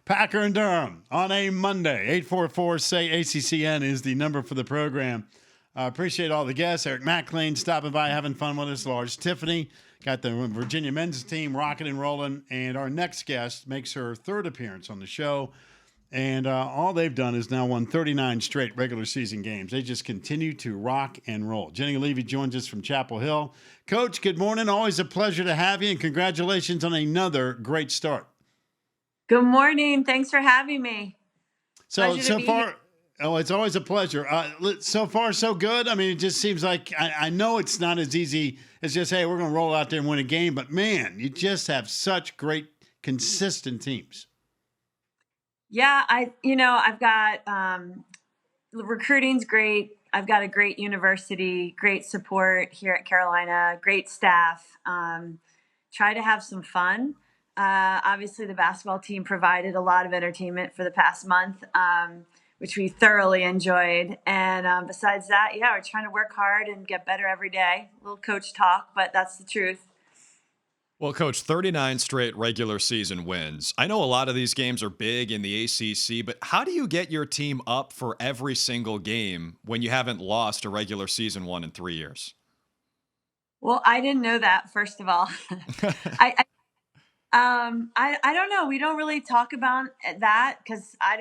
Packer and Durham on a Monday. 844-SAY-ACCN is the number for the program. Appreciate all the guests. Eric McLean stopping by, having fun with us. Large Tiffany got the Virginia men's team rocking and rolling. And our next guest makes her third appearance on the show. And all they've done is now won 39 straight regular season games. They just continue to rock and roll. Jenny Levy joins us from Chapel Hill. Coach, good morning. Always a pleasure to have you, and congratulations on another great start. Good morning. Thanks for having me. So far, it's always a pleasure. So far, so good. I mean, it just seems like I know it's not as easy as just, hey, we're going to roll out there and win a game. But, man, you just have such great, consistent teams. Yeah, I've got recruiting's great. I've got a great university, great support here at Carolina, great staff. Try to have some fun. Obviously, the basketball team provided a lot of entertainment for the past month, which we thoroughly enjoyed. And besides that, we're trying to work hard and get better every day. A little coach talk, but that's the truth. Well, Coach, 39 straight regular season wins. I know a lot of these games are big in the ACC, but how do you get your team up for every single game when you haven't lost a regular season one in 3 years? Well, I didn't know that, first of all. I don't know. We don't really talk about that because I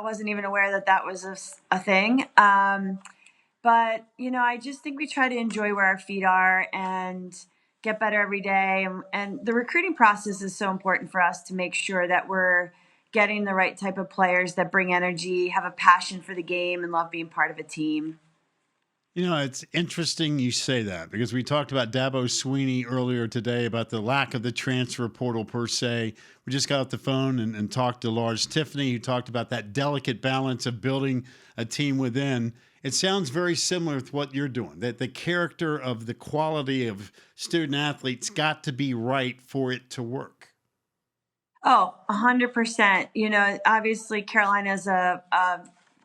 wasn't even aware that was a thing. But, I just think we try to enjoy where our feet are and get better every day. And the recruiting process is so important for us to make sure that we're getting the right type of players that bring energy, have a passion for the game, and love being part of a team. It's interesting you say that because we talked about Dabo Sweeney earlier today about the lack of the transfer portal per se. We just got off the phone and talked to Large Tiffany, who talked about that delicate balance of building a team within. It sounds very similar with what you're doing, that the character of the quality of student athletes got to be right for it to work. Oh, 100%. Obviously Carolina is a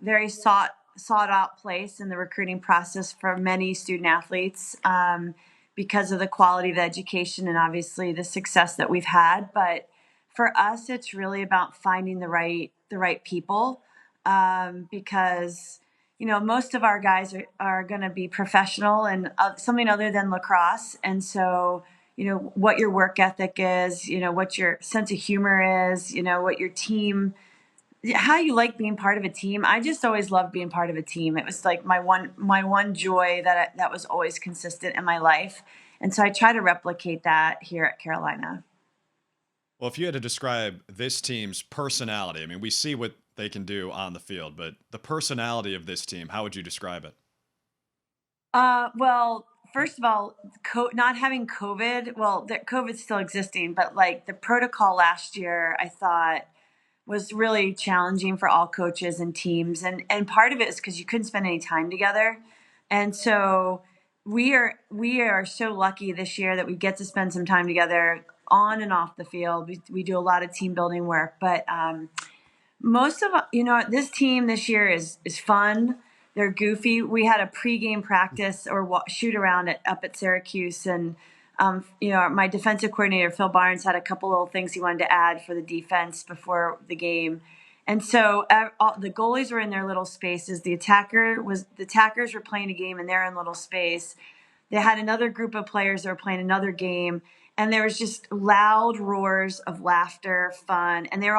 very sought out place in the recruiting process for many student athletes because of the quality of the education and obviously the success that we've had. But for us, it's really about finding the right people because most of our guys are going to be professional and something other than lacrosse. And so, what your work ethic is, what your sense of humor is, what your team, how you like being part of a team. I just always loved being part of a team. It was like my one joy that was always consistent in my life. And so I try to replicate that here at Carolina. Well, if you had to describe this team's personality, I mean, we see what they can do on the field, but the personality of this team, how would you describe it? Well, first of all, not having COVID, COVID's still existing, but like the protocol last year, I thought was really challenging for all coaches and teams. And part of it is because you couldn't spend any time together. And so we are so lucky this year that we get to spend some time together on and off the field. We do a lot of team building work, but most of this team this year is fun. They're goofy. We had a pregame practice or shoot around up at Syracuse, and my defensive coordinator Phil Barnes had a couple little things he wanted to add for the defense before the game, and so the goalies were in their little spaces. The attackers were playing a game and they're in little space. They had another group of players that were playing another game. And there was just loud roars of laughter, fun, and they were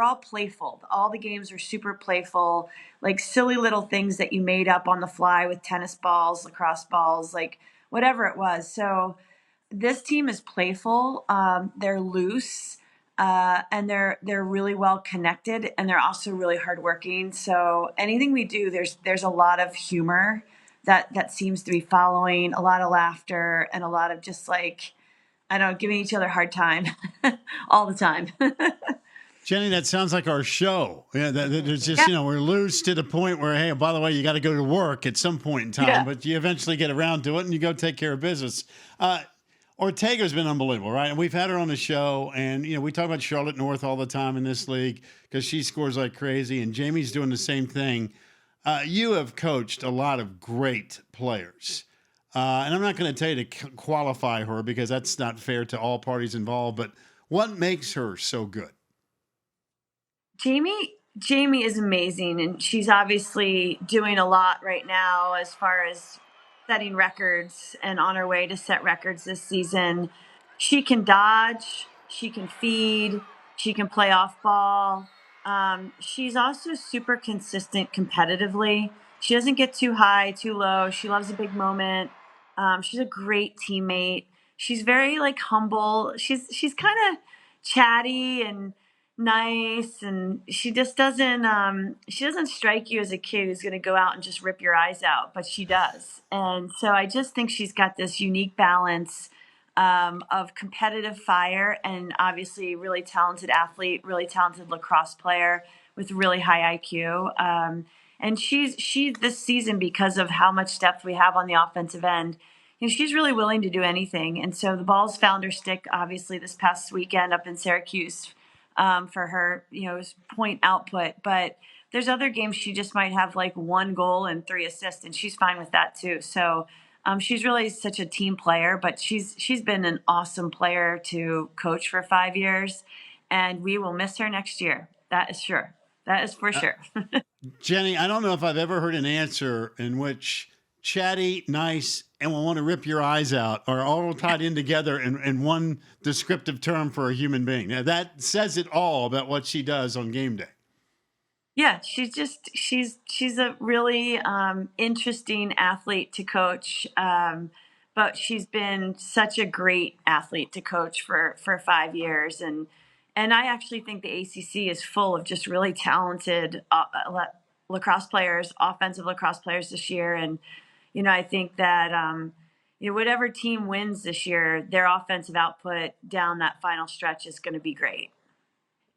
all playful. All the games were super playful, like silly little things that you made up on the fly with tennis balls, lacrosse balls, like whatever it was. So this team is playful. They're loose, and they're really well connected, and they're also really hardworking. So anything we do, there's a lot of humor that seems to be following, a lot of laughter, and a lot of just like, I don't know, giving each other a hard time all the time. Jenny, that sounds like our show. Yeah, there's just, we're loose to the point where, hey, by the way, you got to go to work at some point in time, but you eventually get around to it and you go take care of business. Ortega's been unbelievable, right? And we've had her on the show, and, we talk about Charlotte North all the time in this league because she scores like crazy, and Jamie's doing the same thing. You have coached a lot of great players. And I'm not going to tell you to qualify her because that's not fair to all parties involved, but what makes her so good? Jamie is amazing, and she's obviously doing a lot right now as far as setting records and on her way to set records this season. She can dodge, she can feed, she can play off ball. She's also super consistent competitively. She doesn't get too high, too low. She loves a big moment. She's a great teammate. She's very like humble. She's kind of chatty and nice, and she doesn't strike you as a kid who's going to go out and just rip your eyes out, but she does. And so I just think she's got this unique balance of competitive fire and obviously really talented athlete, really talented lacrosse player with really high IQ. And she's this season, because of how much depth we have on the offensive end, she's really willing to do anything. And so the ball's found her stick, obviously, this past weekend up in Syracuse for her, point output. But there's other games she just might have like 1 goal and 3 assists, and she's fine with that too. So she's really such a team player, but she's been an awesome player to coach for 5 years, and we will miss her next year. That is sure. That is for sure. Jenny, I don't know if I've ever heard an answer in which chatty, nice, and will want to rip your eyes out are all tied in together in one descriptive term for a human being. Now, that says it all about what she does on game day. Yeah, she's a really interesting athlete to coach, but she's been such a great athlete to coach for 5 years, and I actually think the ACC is full of just really talented lacrosse players, offensive lacrosse players this year, and I think that whatever team wins this year, their offensive output down that final stretch is going to be great.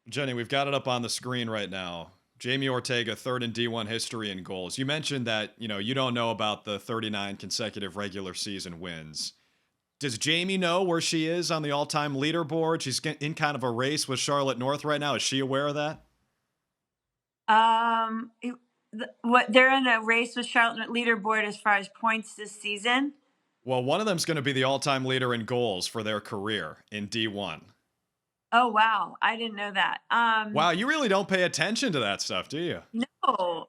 Jenny, we've got it up on the screen right now. Jamie Ortega, 3rd in D1 history in goals. You mentioned that, you don't know about the 39 consecutive regular season wins. Does Jamie know where she is on the all-time leaderboard? She's in kind of a race with Charlotte North right now. Is she aware of that? What they're in a race with Charlotte leaderboard as far as points this season? Well, one of them's going to be the all-time leader in goals for their career in D1. Oh, wow. I didn't know that. Wow, you really don't pay attention to that stuff, do you?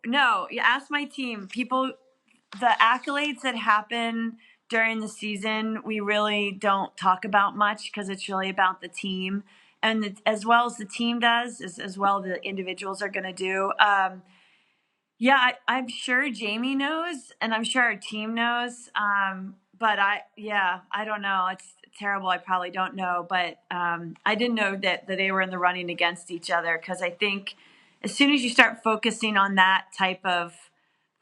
No. You ask my team. The accolades that happen during the season, we really don't talk about much because it's really about the team. And as well as the team does, as well the individuals are going to do. I'm sure Jamie knows, and I'm sure our team knows. But I don't know. It's terrible. I probably don't know, but I didn't know that they were in the running against each other, because I think as soon as you start focusing on that type of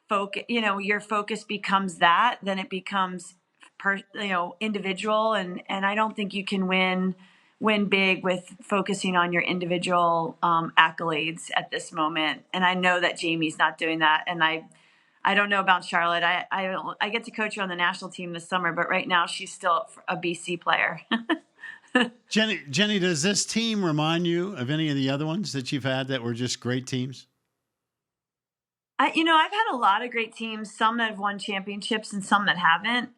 focus, your focus becomes that, then it becomes individual, and I don't think you can win big with focusing on your individual accolades at this moment. And I know that Jamie's not doing that, and I don't know about Charlotte. I get to coach her on the national team this summer, but right now she's still a BC player. Jenny, does this team remind you of any of the other ones that you've had that were just great teams? I've had a lot of great teams, some that have won championships and some that haven't.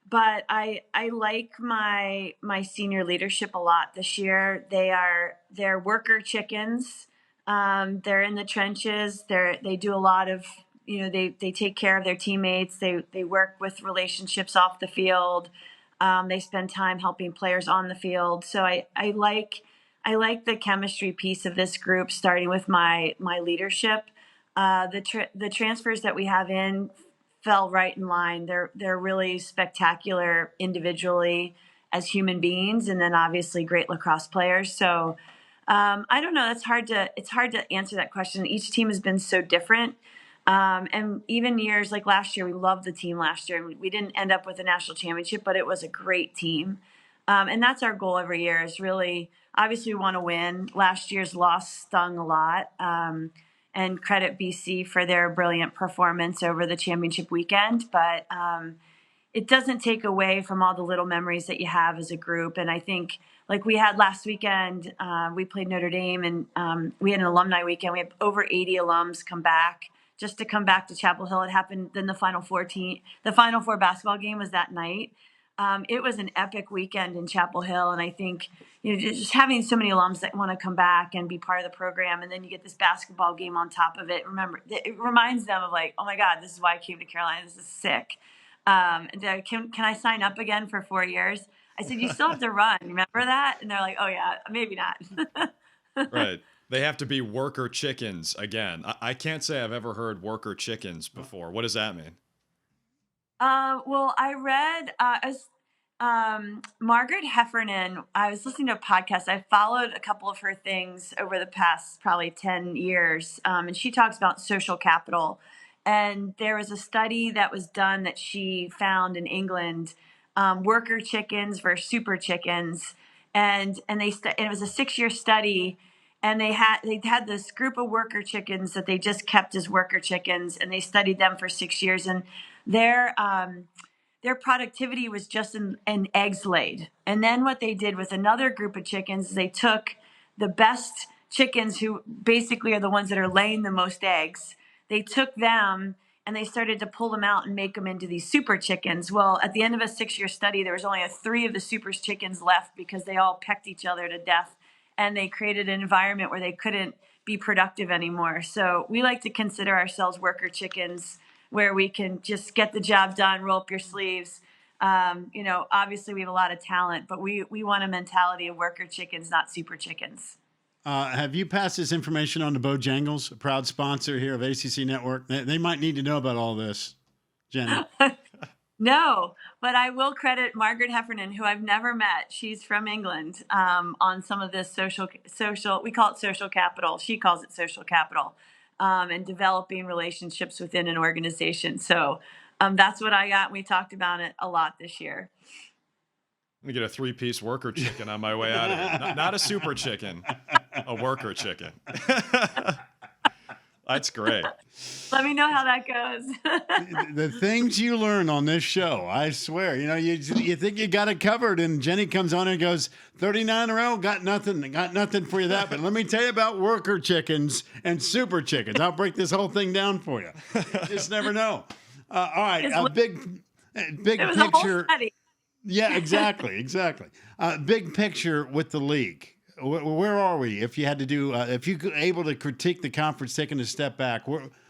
But I like my senior leadership a lot this year. They're worker chickens. They're in the trenches. They do a lot of, they take care of their teammates. They work with relationships off the field. They spend time helping players on the field. So I like the chemistry piece of this group, starting with my leadership. The transfers that we have in fell right in line. They're really spectacular individually as human beings, and then obviously great lacrosse players. So I don't know. It's hard to answer that question. Each team has been so different. And even years like last year, we loved the team last year. We didn't end up with a national championship, but it was a great team. And that's our goal every year, is really, obviously we want to win. Last year's loss stung a lot. And credit BC for their brilliant performance over the championship weekend. But it doesn't take away from all the little memories that you have as a group. And I think, like we had last weekend, we played Notre Dame, and we had an alumni weekend. We had over 80 alums come back to Chapel Hill. It happened. Then the Final Four basketball game was that night. It was an epic weekend in Chapel Hill. And I think, just having so many alums that want to come back and be part of the program. And then you get this basketball game on top of it. Remember, it reminds them of like, oh my God, this is why I came to Carolina. This is sick. Can I sign up again for 4 years? I said, you still have to run. Remember that? And they're like, oh yeah, maybe not. Right. They have to be worker chickens again. I can't say I've ever heard worker chickens before. What does that mean? Well, I read Margaret Heffernan. I was listening to a podcast. I followed a couple of her things over the past probably 10 years, and she talks about social capital. And there was a study that was done that she found in England, worker chickens versus super chickens, and it was a 6-year study. And they had this group of worker chickens that they just kept as worker chickens, and they studied them for 6 years. And their productivity was just in eggs laid. And then what they did with another group of chickens is they took the best chickens, who basically are the ones that are laying the most eggs. They took them and they started to pull them out and make them into these super chickens. Well, at the end of a 6-year study, there was only 3 of the super chickens left because they all pecked each other to death. And they created an environment where they couldn't be productive anymore. So we like to consider ourselves worker chickens, where we can just get the job done, roll up your sleeves. Obviously we have a lot of talent, but we want a mentality of worker chickens, not super chickens. Have you passed this information on to Bojangles, a proud sponsor here of ACC Network? They might need to know about all this, Jenny. No, but I will credit Margaret Heffernan, who I've never met. She's from England, on some of this social. We call it social capital. She calls it social capital, and developing relationships within an organization. So that's what I got. We talked about it a lot this year. I'm going to get a 3-piece worker chicken on my way out of here. Not a super chicken, a worker chicken. That's great. Let me know how that goes. The things you learn on this show, I swear, you think you got it covered, and Jenny comes on and goes, 39 in a row, got nothing for you that. But let me tell you about worker chickens and super chickens. I'll break this whole thing down for you. You just never know. All right, a big picture. Yeah, exactly. Big picture with the league. Where are we? If you had to do, if you could able to critique the conference, taking a step back,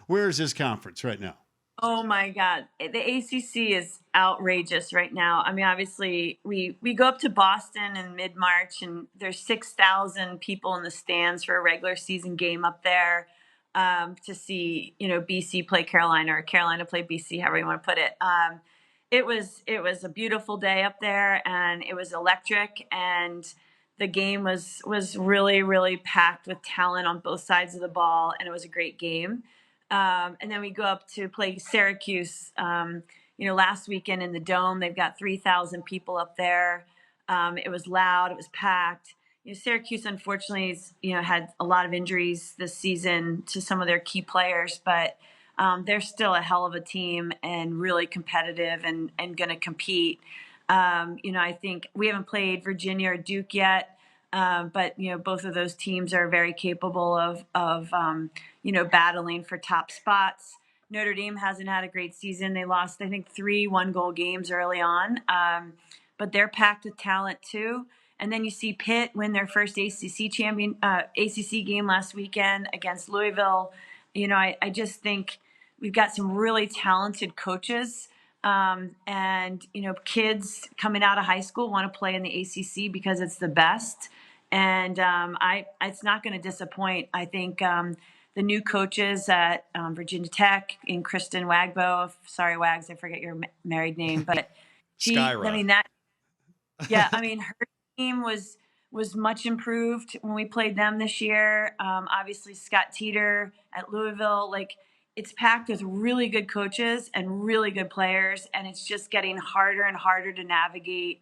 where is this conference right now? Oh my God, the ACC is outrageous right now. I mean, obviously, we go up to Boston in mid-March, and there's 6,000 people in the stands for a regular season game up there, to see BC play Carolina, or Carolina play BC, however you want to put it. It was a beautiful day up there, and it was electric, and the game was really, really packed with talent on both sides of the ball, and it was a great game. And then we go up to play Syracuse, last weekend in the Dome. They've got 3,000 people up there. It was loud. It was packed. Syracuse, unfortunately, had a lot of injuries this season to some of their key players, but they're still a hell of a team and really competitive and going to compete. I think we haven't played Virginia or Duke yet, but both of those teams are very capable of battling for top spots. Notre Dame hasn't had a great season. They lost, I think, 3 one-goal games early on, but they're packed with talent too. And then you see Pitt win their first ACC game last weekend against Louisville. I just think we've got some really talented coaches. And kids coming out of high school want to play in the ACC because it's the best, and it's not going to disappoint. I think the new coaches at Virginia Tech, in Kristen Wagbo, sorry Wags, I forget your married name, but Skyra. Her team was much improved when we played them this year. Obviously Scott Teeter at Louisville, it's packed with really good coaches and really good players, and it's just getting harder and harder to navigate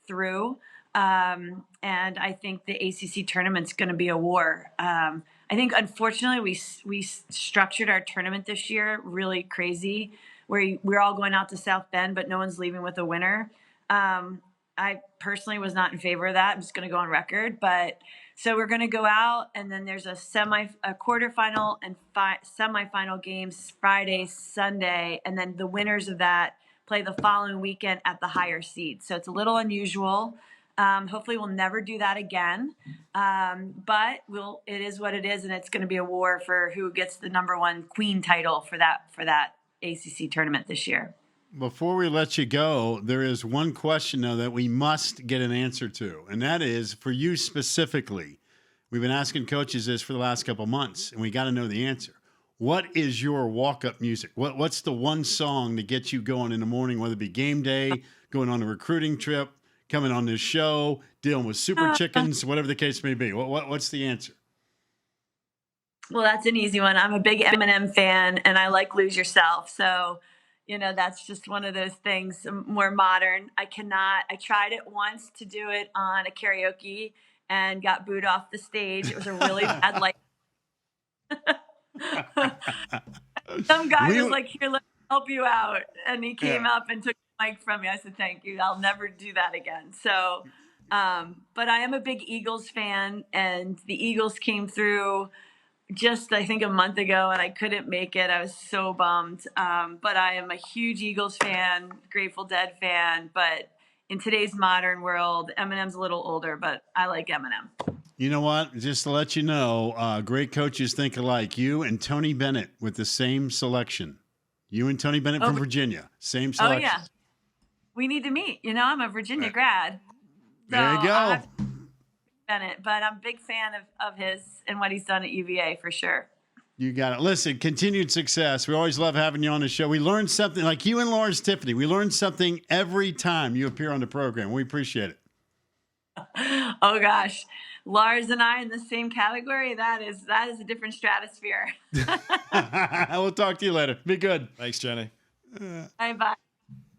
through. And I think the ACC tournament's going to be a war. I think, unfortunately, we structured our tournament this year really crazy, where we're all going out to South Bend, but no one's leaving with a winner. I personally was not in favor of that. I'm just going to go on record, but so we're going to go out, and then there's a quarterfinal and semifinal games Friday, Sunday, and then the winners of that play the following weekend at the higher seed. So it's a little unusual. Hopefully we'll never do that again. But it is what it is. And it's going to be a war for who gets the number one queen title for that ACC tournament this year. Before we let you go, there is one question, though, that we must get an answer to. And that is for you specifically. We've been asking coaches this for the last couple of months, and we got to know the answer. What is your walk-up music? What's the one song to get you going in the morning, whether it be game day, going on a recruiting trip, coming on this show, dealing with super chickens, whatever the case may be? What's the answer? Well, that's an easy one. I'm a big Eminem fan, and I like Lose Yourself. So, that's just one of those things more modern. I tried it once to do it on a karaoke and got booed off the stage. It was a really bad life. Some guy was like, "Here, let me help you out." And he came up and took the mic from me. I said, "Thank you. I'll never do that again." So, but I am a big Eagles fan, and the Eagles came through just, I think, a month ago, and I couldn't make it. I was so bummed. But I am a huge Eagles fan, Grateful Dead fan. But in today's modern world, Eminem's a little older, but I like Eminem. You know what? Just to let you know, great coaches think alike. You and Tony Bennett with the same selection. You and Tony Bennett from Virginia, same selection. Oh, yeah. We need to meet. I'm a Virginia grad. So there you go. Bennett, but I'm a big fan of his and what he's done at UVA for sure. You got it. Listen, continued success. We always love having you on the show. We learn something, like you and Lawrence Tiffany. We learn something every time you appear on the program. We appreciate it. Oh gosh, Lars and I in the same category. That is a different stratosphere. We'll talk to you later. Be good. Thanks, Jenny. Bye.